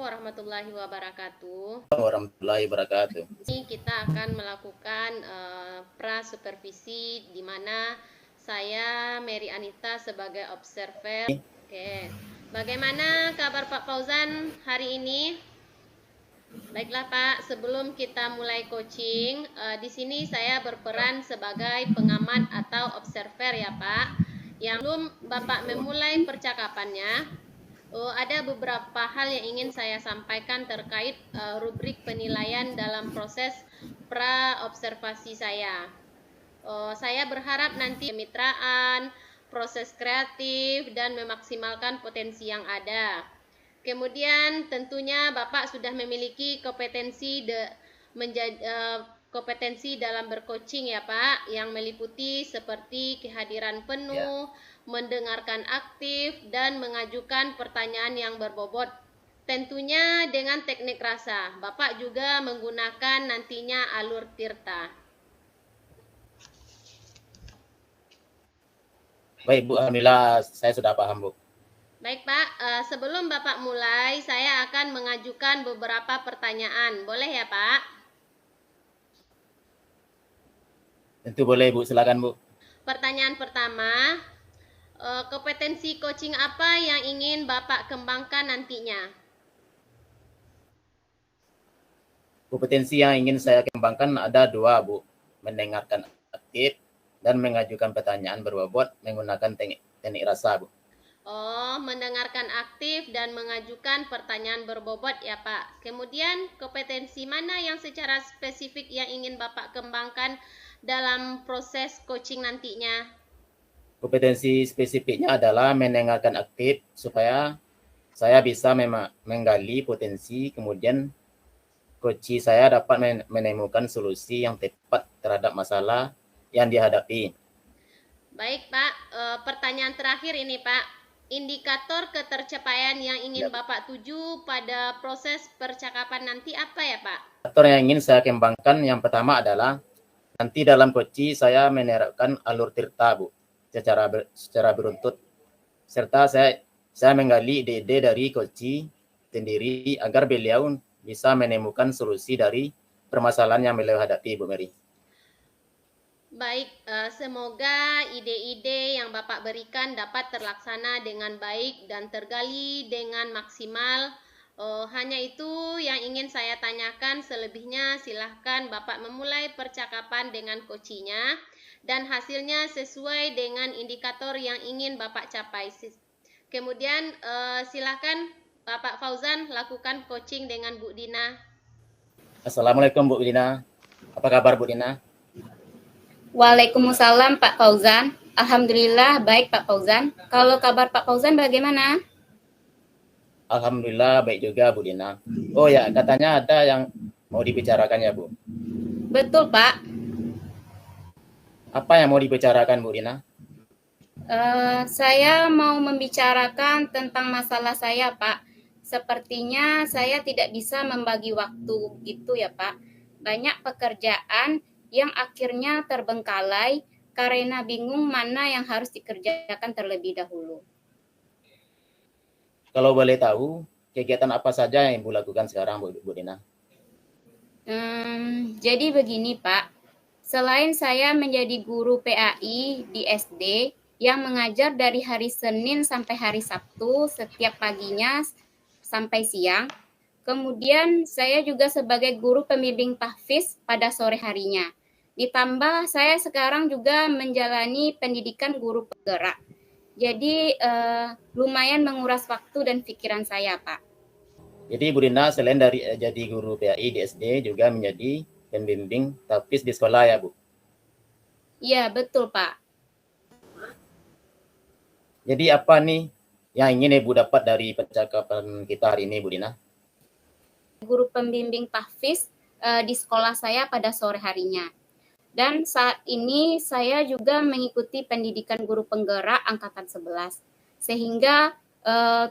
warahmatullahi wabarakatuh. Warahmatullahi wabarakatuh. Ini kita akan melakukan pra-supervisi di mana saya Mary Anita sebagai observer. Oke. Bagaimana kabar Pak Fauzan hari ini? Baiklah Pak, sebelum kita mulai coaching, di sini saya berperan sebagai pengamat atau observer ya Pak. Yang belum Bapak memulai percakapannya, ada beberapa hal yang ingin saya sampaikan terkait rubrik penilaian dalam proses pra-observasi saya. Saya berharap nanti kemitraan, proses kreatif, dan memaksimalkan potensi yang ada. Kemudian tentunya Bapak sudah memiliki kompetensi dalam bercoaching ya Pak, yang meliputi seperti kehadiran penuh, mendengarkan aktif, dan mengajukan pertanyaan yang berbobot. Tentunya dengan teknik rasa. Bapak juga menggunakan nantinya alur tirta. Baik Bu, alhamdulillah saya sudah paham Bu. Baik Pak, sebelum Bapak mulai, saya akan mengajukan beberapa pertanyaan. Boleh ya Pak? Tentu boleh Bu, silakan Bu. Pertanyaan pertama, kompetensi coaching apa yang ingin Bapak kembangkan nantinya? Kompetensi yang ingin saya kembangkan ada dua Bu. Mendengarkan aktif dan mengajukan pertanyaan berbobot menggunakan teknik rasa Bu. Mendengarkan aktif dan mengajukan pertanyaan berbobot ya Pak. Kemudian kompetensi mana yang secara spesifik yang ingin Bapak kembangkan dalam proses coaching nantinya? Kompetensi spesifiknya adalah mendengarkan aktif supaya saya bisa menggali potensi, kemudian coach saya dapat menemukan solusi yang tepat terhadap masalah yang dihadapi. Baik Pak, pertanyaan terakhir ini Pak. Indikator ketercapaian yang ingin Bapak tuju pada proses percakapan nanti apa ya Pak? Indikator yang ingin saya kembangkan yang pertama adalah nanti dalam coaching saya menerapkan alur tirta Bu, secara beruntut, serta saya menggali ide-ide dari coaching sendiri agar beliau bisa menemukan solusi dari permasalahan yang beliau hadapi Bu Mary. Baik, semoga ide-ide yang Bapak berikan dapat terlaksana dengan baik dan tergali dengan maksimal. Hanya itu yang ingin saya tanyakan, selebihnya silahkan Bapak memulai percakapan dengan coachingnya dan hasilnya sesuai dengan indikator yang ingin Bapak capai. Kemudian silahkan Bapak Fauzan lakukan coaching dengan Bu Dina. Assalamualaikum Bu Dina, apa kabar Bu Dina? Waalaikumsalam Pak Fauzan. Alhamdulillah baik Pak Fauzan. Kalau kabar Pak Fauzan bagaimana? Alhamdulillah baik juga Bu Dina. Oh ya, katanya ada yang mau dibicarakan ya Bu? Betul Pak. Apa yang mau dibicarakan Bu Dina? Saya mau membicarakan tentang masalah saya Pak. Sepertinya saya tidak bisa membagi waktu gitu ya Pak. Banyak pekerjaan yang akhirnya terbengkalai karena bingung mana yang harus dikerjakan terlebih dahulu. Kalau boleh tahu, kegiatan apa saja yang Ibu lakukan sekarang Bu Dina? Jadi begini Pak, selain saya menjadi guru PAI di SD yang mengajar dari hari Senin sampai hari Sabtu setiap paginya sampai siang, kemudian saya juga sebagai guru pembimbing tahfiz pada sore harinya. Ditambah saya sekarang juga menjalani pendidikan guru penggerak. Jadi lumayan menguras waktu dan pikiran saya, Pak. Jadi Bu Dina selain dari jadi guru PAI di SD juga menjadi pembimbing tahfiz di sekolah ya Bu? Iya, betul Pak. Jadi apa nih yang ingin Ibu dapat dari percakapan kita hari ini Bu Dina? Guru pembimbing tahfiz di sekolah saya pada sore harinya. Dan saat ini saya juga mengikuti pendidikan guru penggerak angkatan 11. Sehingga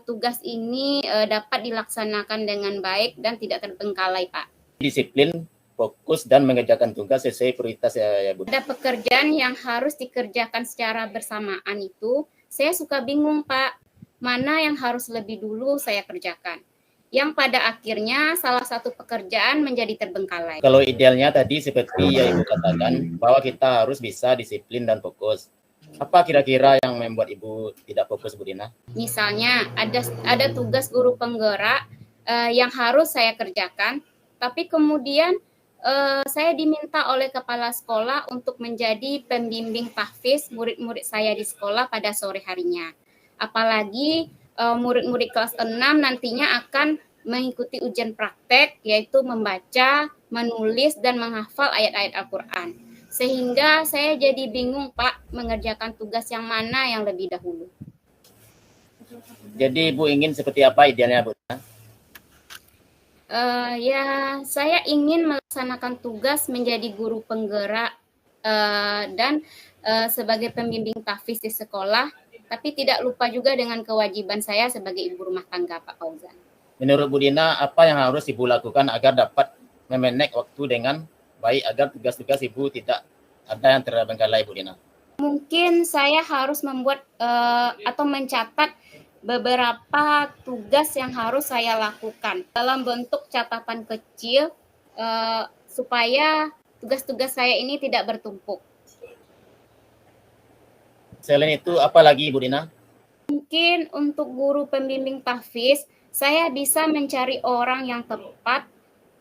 tugas ini dapat dilaksanakan dengan baik dan tidak terbengkalai, Pak. Disiplin, fokus, dan mengerjakan tugas sesuai prioritas ya Bu. Ada pekerjaan yang harus dikerjakan secara bersamaan itu, saya suka bingung, Pak. Mana yang harus lebih dulu saya kerjakan. yang pada akhirnya salah satu pekerjaan menjadi terbengkalai. Kalau idealnya tadi seperti yang Ibu katakan, bahwa kita harus bisa disiplin dan fokus. Apa kira-kira yang membuat Ibu tidak fokus, Bu Dina? Misalnya ada tugas guru penggerak yang harus saya kerjakan, tapi kemudian saya diminta oleh kepala sekolah untuk menjadi pembimbing tahfiz murid-murid saya di sekolah pada sore harinya. Apalagi murid-murid kelas 6 nantinya akan mengikuti ujian praktek, yaitu membaca, menulis, dan menghafal ayat-ayat Al-Quran. Sehingga saya jadi bingung, Pak, mengerjakan tugas yang mana yang lebih dahulu. Jadi Ibu ingin seperti apa idealnya, Bu Dina? Ya, saya ingin melaksanakan tugas menjadi guru penggerak dan sebagai pembimbing tahfiz di sekolah, tapi tidak lupa juga dengan kewajiban saya sebagai ibu rumah tangga, Pak Fauzan. Menurut Bu Dina, apa yang harus Ibu lakukan agar dapat memanage waktu dengan baik agar tugas-tugas Ibu tidak ada yang terbengkalai, Bu Dina? Mungkin saya harus membuat atau mencatat beberapa tugas yang harus saya lakukan dalam bentuk catatan kecil supaya tugas-tugas saya ini tidak bertumpuk. Selain itu, apa lagi, Bu Dina? Mungkin untuk guru pembimbing tahfiz, saya bisa mencari orang yang tepat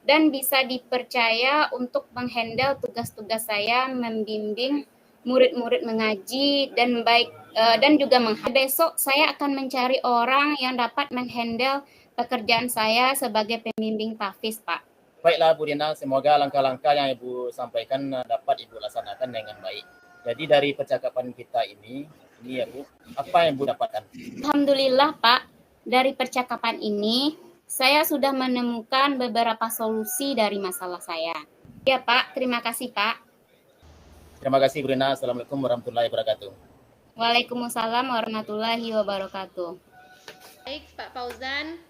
dan bisa dipercaya untuk menghandle tugas-tugas saya membimbing murid-murid mengaji dan juga besok saya akan mencari orang yang dapat menghandle pekerjaan saya sebagai pembimbing tahfiz, Pak. Baiklah, Bu Dina, semoga langkah-langkah yang Ibu sampaikan dapat Ibu laksanakan dengan baik. Jadi dari percakapan kita ini ya Bu, apa yang Bu dapatkan? Alhamdulillah, Pak, dari percakapan ini saya sudah menemukan beberapa solusi dari masalah saya. Ya, Pak, terima kasih, Pak. Terima kasih, Bu Dina. Assalamualaikum warahmatullahi wabarakatuh. Waalaikumsalam warahmatullahi wabarakatuh. Baik, Pak Fauzan.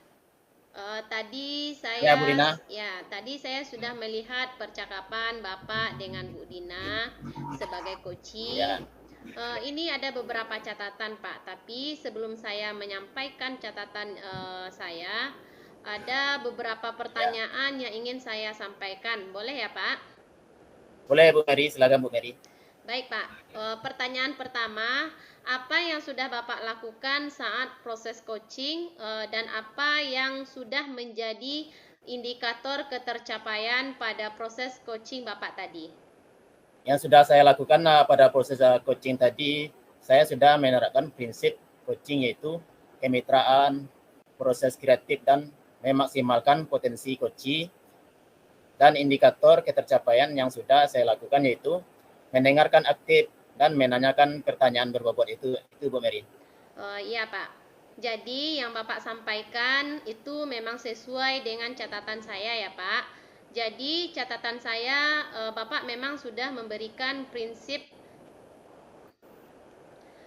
Tadi Ya, Bu Dina. tadi saya sudah melihat percakapan Bapak dengan Bu Dina sebagai coaching. Ya. Ini ada beberapa catatan, Pak. Tapi sebelum saya menyampaikan catatan saya, ada beberapa pertanyaan yang ingin saya sampaikan. Boleh ya, Pak? Boleh, Bu Mary. Silakan, Bu Mary. Baik, Pak. Pertanyaan pertama, apa yang sudah Bapak lakukan saat proses coaching dan apa yang sudah menjadi indikator ketercapaian pada proses coaching Bapak tadi? Yang sudah saya lakukan pada proses coaching tadi, saya sudah menerapkan prinsip coaching yaitu kemitraan, proses kreatif, dan memaksimalkan potensi coaching. Dan indikator ketercapaian yang sudah saya lakukan yaitu mendengarkan aktif dan menanyakan pertanyaan berbobot itu Bu Mary. Iya, Pak. Jadi yang Bapak sampaikan itu memang sesuai dengan catatan saya ya, Pak. Jadi catatan saya Bapak memang sudah memberikan prinsip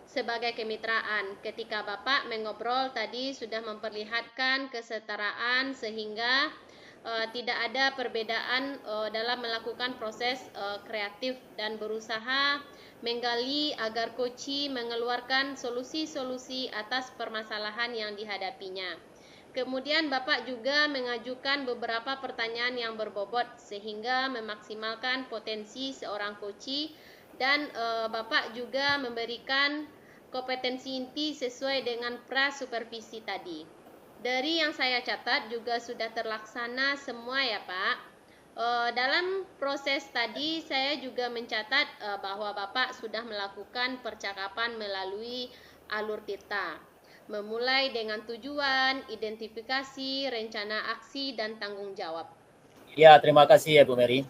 sebagai kemitraan. Ketika Bapak mengobrol tadi sudah memperlihatkan kesetaraan sehingga tidak ada perbedaan dalam melakukan proses kreatif dan berusaha menggali agar coach mengeluarkan solusi-solusi atas permasalahan yang dihadapinya. Kemudian Bapak juga mengajukan beberapa pertanyaan yang berbobot sehingga memaksimalkan potensi seorang coach dan Bapak juga memberikan kompetensi inti sesuai dengan pra-supervisi tadi. Dari yang saya catat juga sudah terlaksana semua ya Pak. Dalam proses tadi saya juga mencatat bahwa Bapak sudah melakukan percakapan melalui alur tirta. Memulai dengan tujuan, identifikasi, rencana aksi, dan tanggung jawab. Ya, terima kasih ya Bu Mary.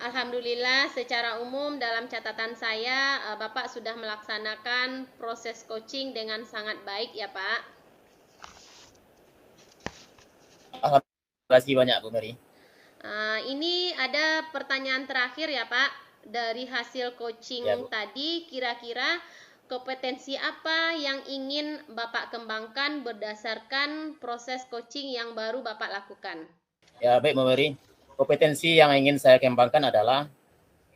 Alhamdulillah secara umum dalam catatan saya Bapak sudah melaksanakan proses coaching dengan sangat baik ya Pak. Terima kasih banyak Bu Mary. Ini ada pertanyaan terakhir ya Pak. Dari hasil coaching Ya, Bu. tadi kira-kira kompetensi apa yang ingin Bapak kembangkan berdasarkan proses coaching yang baru Bapak lakukan? Ya, baik Bu Mary. Kompetensi yang ingin saya kembangkan adalah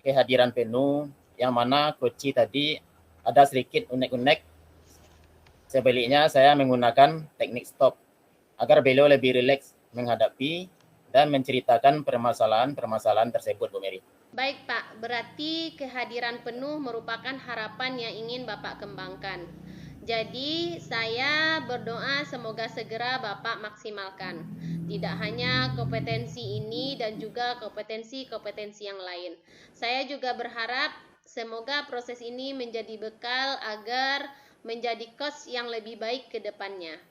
kehadiran penuh, yang mana coach tadi ada sedikit unek-unek. Sebaliknya saya menggunakan teknik stop. agar beliau lebih rileks menghadapi dan menceritakan permasalahan-permasalahan tersebut, Bu Mary. Baik Pak, berarti kehadiran penuh merupakan harapan yang ingin Bapak kembangkan. Jadi saya berdoa semoga segera Bapak maksimalkan. Tidak hanya kompetensi ini dan juga kompetensi-kompetensi yang lain. Saya juga berharap semoga proses ini menjadi bekal agar menjadi coach yang lebih baik ke depannya.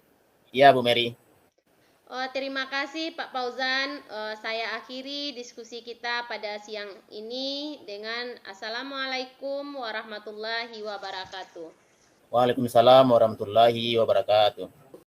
Iya, Bu Mary. Terima kasih Pak Fauzan. Saya akhiri diskusi kita pada siang ini dengan Assalamualaikum warahmatullahi wabarakatuh. Waalaikumsalam warahmatullahi wabarakatuh.